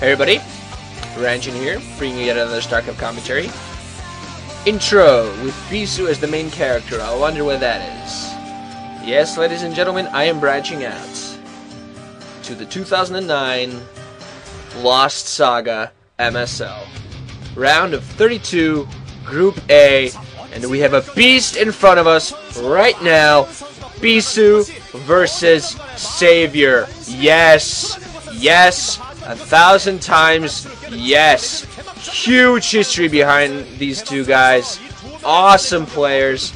Hey everybody, Ranjin here, bringing you yet another StarCraft commentary. Intro, with Bisu as the main character. I wonder what that is. Yes, ladies and gentlemen, I am branching out to the 2009 Lost Saga MSL. Round of 32, Group A, and we have a beast in front of us right now. Bisu versus sAviOr. Yes, yes, 1,000 times yes. Huge history behind these two guys. Awesome players.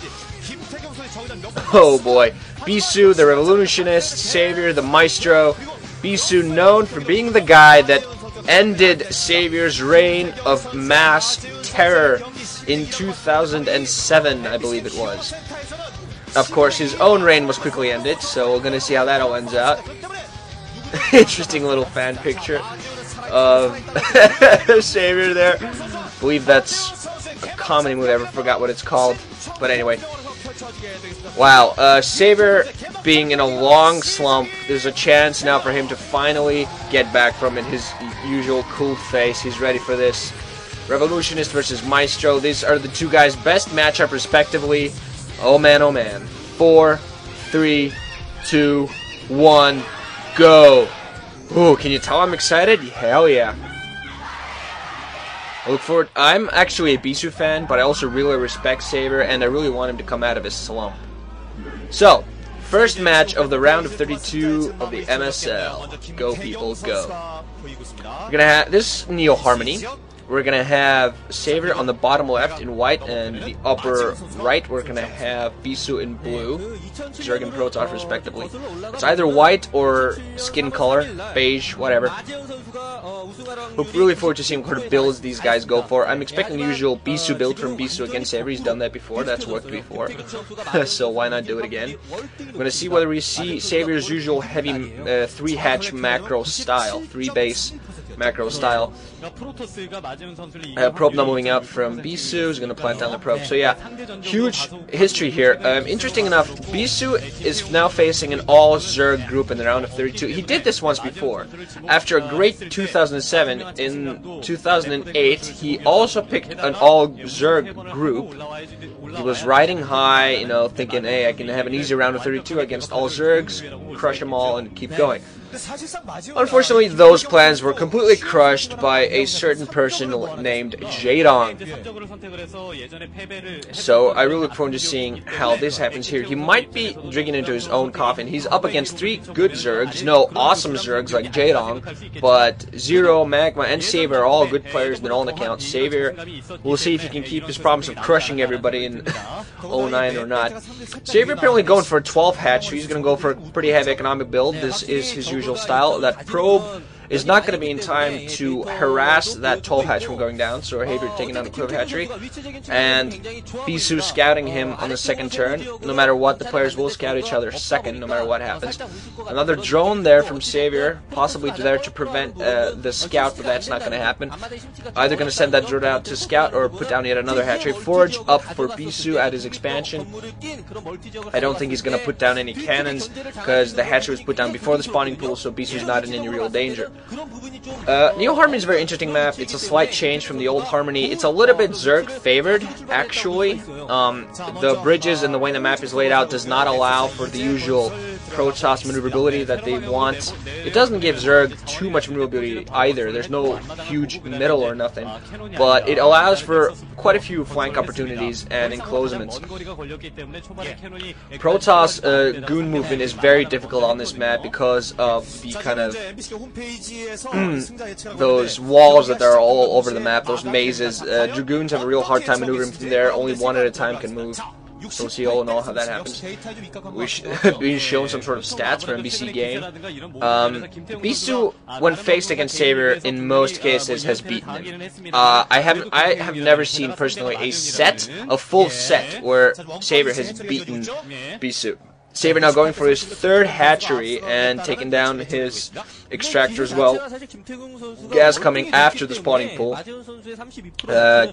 Oh boy. Bisu, the revolutionist, sAviOr, the maestro. Bisu known for being the guy that ended sAviOr's reign of mass terror in 2007, I believe it was. Of course, his own reign was quickly ended, so we're gonna see how that all ends out. Interesting little fan picture of sAviOr there. I believe that's a comedy movie. I ever forgot what it's called. But anyway. Wow, sAviOr being in a long slump, there's a chance now for him to finally get back from it. His usual cool face. He's ready for this. Revolutionist versus Maestro. These are the two guys' best matchup respectively. Oh man, oh man. 4, 3, 2, 1, go. Ooh, can you tell I'm excited? Hell yeah. I look forward. I'm actually a Bisu fan, but I also really respect sAviOr, and I really want him to come out of his slump. So, first match of the round of 32 of the MSL. Go people, go. We're gonna have this Neo Harmony. We're gonna have sAviOr on the bottom left in white, and the upper right we're gonna have Bisu in blue, zerg and protoss respectively. It's either white or skin color, beige, whatever. Look really forward to seeing what kind of builds these guys go for. I'm expecting the usual Bisu build from Bisu against sAviOr. He's done that before. That's worked before. So why not do it again? I'm gonna see whether we see sAviOr's usual heavy 3-hatch macro style, 3-base macro style. Probe now moving out from Bisu, is going to plant down the probe. So yeah, huge history here. Interesting enough, Bisu is now facing an all-zerg group in the round of 32. He did this once before. After a great 2007, in 2008, he also picked an all-zerg group. He was riding high, you know, thinking, hey, I can have an easy round of 32 against all zergs, crush them all, and keep going. Unfortunately, those plans were completely crushed by a certain person named Jaedong. So I really look forward to seeing how this happens here. He might be drinking into his own coffin. He's up against 3 good zergs, no awesome zergs like Jaedong, but Zero, Magma, and sAviOr are all good players in all accounts. sAviOr, we'll see if he can keep his promise of crushing everybody in 09 or not. sAviOr apparently going for a 12-hatch, so he's going to go for a pretty heavy economic build. This is his usual style. That probe is not going to be in time to harass that 12-hatch from going down, so sAviOr taking down the Cliff Hatchery, and Bisu scouting him on the second turn. No matter what, the players will scout each other second, no matter what happens. Another drone there from sAviOr, possibly there to prevent the scout, but that's not going to happen. Either going to send that drone out to scout or put down yet another hatchery. Forge up for Bisu at his expansion. I don't think he's going to put down any cannons, because the hatchery was put down before the spawning pool, so Bisu's not in any real danger. Neo Harmony is a very interesting map. It's a slight change from the old Harmony. It's a little bit zerg favored, actually. The bridges and the way the map is laid out does not allow for the usual protoss maneuverability that they want. It doesn't give zerg too much maneuverability either. There's no huge middle or nothing, but it allows for quite a few flank opportunities and enclosements. Protoss goon movement is very difficult on this map because of the kind of those walls that are all over the map, those mazes. Dragoons have a real hard time maneuvering from there. Only one at a time can move. So we'll see all in all how that happens. We've shown some sort of stats for MBC game. Bisu, when faced against sAviOr, in most cases has beaten him. I have never seen personally a full set where sAviOr has beaten Bisu. sAviOr now going for his 3rd hatchery and taking down his extractor as well. Gas coming after the spawning pool.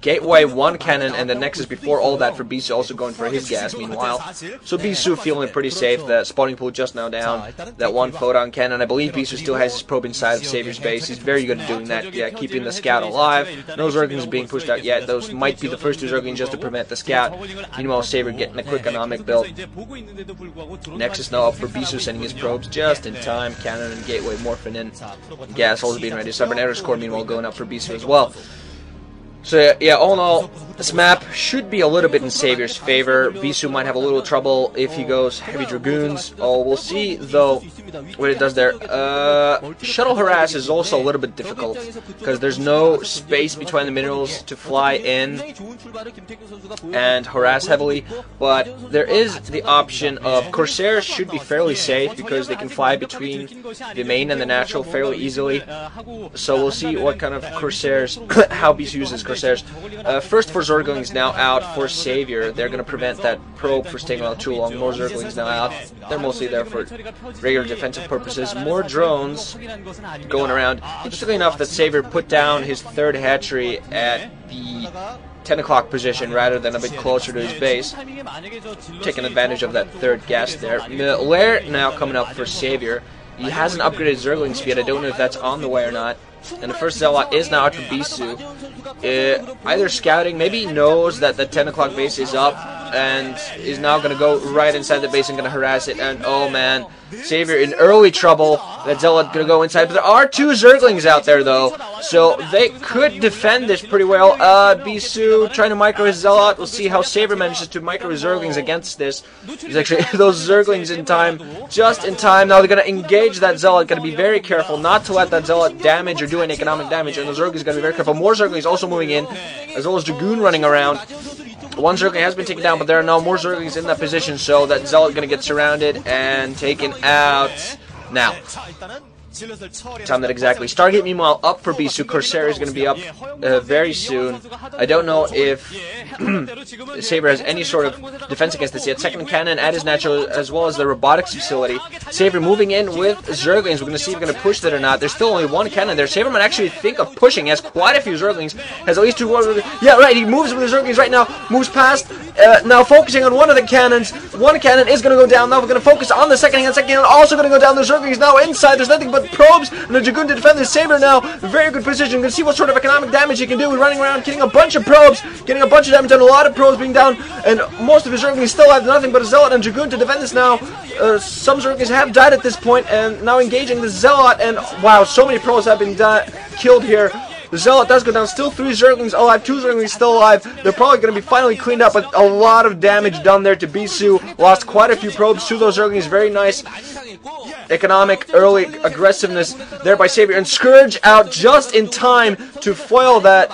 Gateway, 1 cannon, and the Nexus before all that for Bisu, also going for his gas meanwhile. So Bisu feeling pretty safe. The spawning pool just now down. That 1 photon cannon. I believe Bisu still has his probe inside of sAviOr's base. He's very good at doing that. Yeah, keeping the scout alive. No zerglings being pushed out yet. Those might be the first 2 zerglings just to prevent the scout. Meanwhile, sAviOr getting a quick economic build. Nexus now up for Bisu, sending his probes just in time. Cannon and Gateway morphing in. Gas also being ready. Cybernetic score meanwhile going up for Bisu as well. So yeah, all in all, this map should be a little bit in sAviOr's favor. Bisu might have a little trouble if he goes heavy dragoons. Oh, we'll see though what it does there. Shuttle harass is also a little bit difficult because there's no space between the minerals to fly in and harass heavily. But there is the option of Corsairs should be fairly safe because they can fly between the main and the natural fairly easily. So we'll see what kind of Corsairs, how Bisu uses Corsairs. First 4 zerglings now out for sAviOr. They're going to prevent that probe for staying out too long. More zerglings now out. They're mostly there for regular defensive purposes. More drones going around. Interestingly enough, that sAviOr put down his 3rd hatchery at the 10 o'clock position rather than a bit closer to his base, taking advantage of that 3rd gas there. Lair now coming up for sAviOr. He hasn't upgraded zergling speed. I don't know if that's on the way or not. And the first Zealot is now out for Bisu. Either scouting, maybe he knows that the 10 o'clock base is up and is now going to go right inside the base and going to harass it. And oh man, sAviOr in early trouble. That Zealot going to go inside. But there are 2 zerglings out there though, so they could defend this pretty well. Bisu trying to micro his Zealot. We'll see how sAviOr manages to micro his zerglings against this. He's actually those zerglings in time, just in time. Now they're going to engage that Zealot. Going to be very careful not to let that Zealot damage or do any economic damage. And the zerglings going to be very careful. More zerglings also moving in, as well as Dragoon running around. 1 zergling has been taken down, but there are now more zerglings in that position, so that Zealot going to get surrounded and taken out. Now, time that exactly. Stargate, meanwhile, up for Bisu. Corsair is going to be up very soon. I don't know if sAviOr has any sort of defense against this yet. 2nd cannon at his natural, as well as the robotics facility. sAviOr moving in with zerglings. We're going to see if he's going to push that or not. There's still only 1 cannon there. sAviOr might actually think of pushing. He has quite a few zerglings. Has at least 2 more. Yeah, right. He moves with the zerglings right now. Moves past. Now focusing on one of the cannons. 1 cannon is going to go down. Now we're going to focus on the 2nd cannon. 2nd cannon also going to go down. The zerglings now inside. There's nothing but probes and the Dragoon to defend this. sAviOr now, very good position. Gonna see what sort of economic damage he can do. Running around, getting a bunch of probes, getting a bunch of damage, and a lot of probes being down, and most of his zerglings still have nothing but a Zealot and Dragoon to defend this now. Some zerglings have died at this point, and now engaging the Zealot, and wow, so many probes have been killed here. The Zealot does go down. Still 3 zerglings alive. 2 zerglings still alive. They're probably going to be finally cleaned up, but a lot of damage done there to Bisu. Lost quite a few probes to those zerglings. Very nice economic early aggressiveness there by sAviOr. And Scourge out just in time to foil that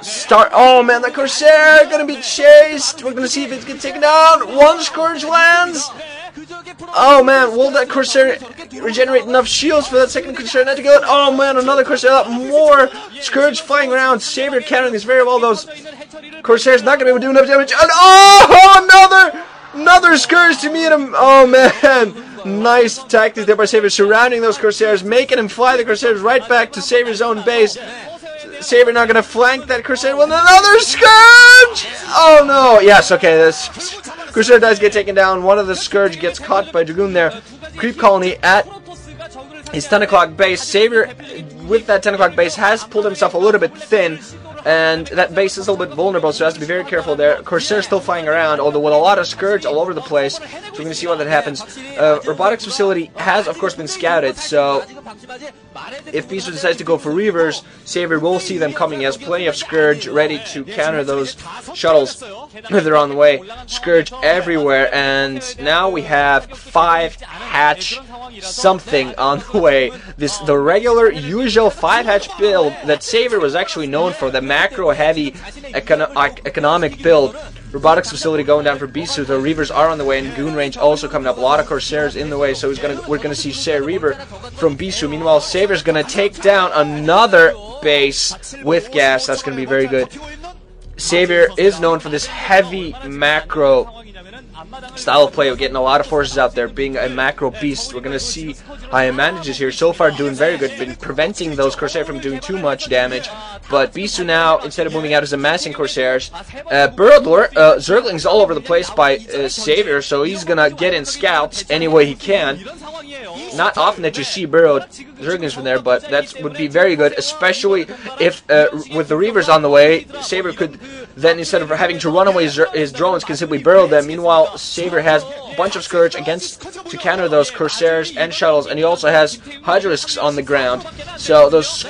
start. Oh man, the Corsair going to be chased. We're going to see if it gets taken down. 1 Scourge lands. Oh man, will that Corsair regenerate enough shields for that 2nd Corsair not to kill it? Oh man, another Corsair, more Scourge flying around. sAviOr countering this very well. Those Corsairs not going to be able to do enough damage. And oh, another Scourge to meet him. Oh man, nice tactics there by sAviOr, surrounding those Corsairs, making him fly the Corsairs right back to sAviOr's own base. sAviOr not going to flank that Corsair with another Scourge! Oh no, yes, okay, this Corsair does get taken down. One of the Scourge gets caught by Dragoon there. Creep colony at his 10 o'clock base. sAviOr, with that 10 o'clock base, has pulled himself a little bit thin, and that base is a little bit vulnerable, so he has to be very careful there. Corsair still flying around, although with a lot of Scourge all over the place, so we're going to see what that happens. Robotics facility has, of course, been scouted, so if Bisu decides to go for Reavers, sAviOr will see them coming. He has plenty of Scourge ready to counter those shuttles if they're on the way. Scourge everywhere, and now we have 5 hatch something on the way. The regular, usual 5 hatch build that sAviOr was actually known for, the macro heavy economic build. Robotics facility going down for Bisu. The Reavers are on the way, and Goon range also coming up. A lot of Corsairs in the way, so we're gonna see Ser Reaver from Bisu. Meanwhile, sAviOr's gonna take down another base with gas. That's gonna be very good. sAviOr is known for this heavy macro style of play, of getting a lot of forces out there, being a macro beast. We're going to see high manages here. So far doing very good, been preventing those Corsair from doing too much damage. But Bisu now, instead of moving out, is amassing Corsairs. Burrowdor, Zerglings all over the place by sAviOr, so he's gonna get in scouts any way he can. Not often that you see burrowed Zerglings from there, but that would be very good, especially if with the Reavers on the way, sAviOr could then, instead of having to run away his drones, can simply burrow them. Meanwhile, sAviOr has a bunch of Scourge to counter those Corsairs and Shuttles, and he also has Hydralisks on the ground. So those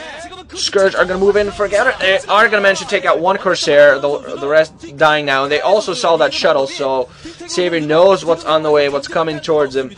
Scourge are going to move in for a counter. They are going to manage to take out one Corsair, the rest dying now. And they also saw that Shuttle, so sAviOr knows what's on the way, what's coming towards him.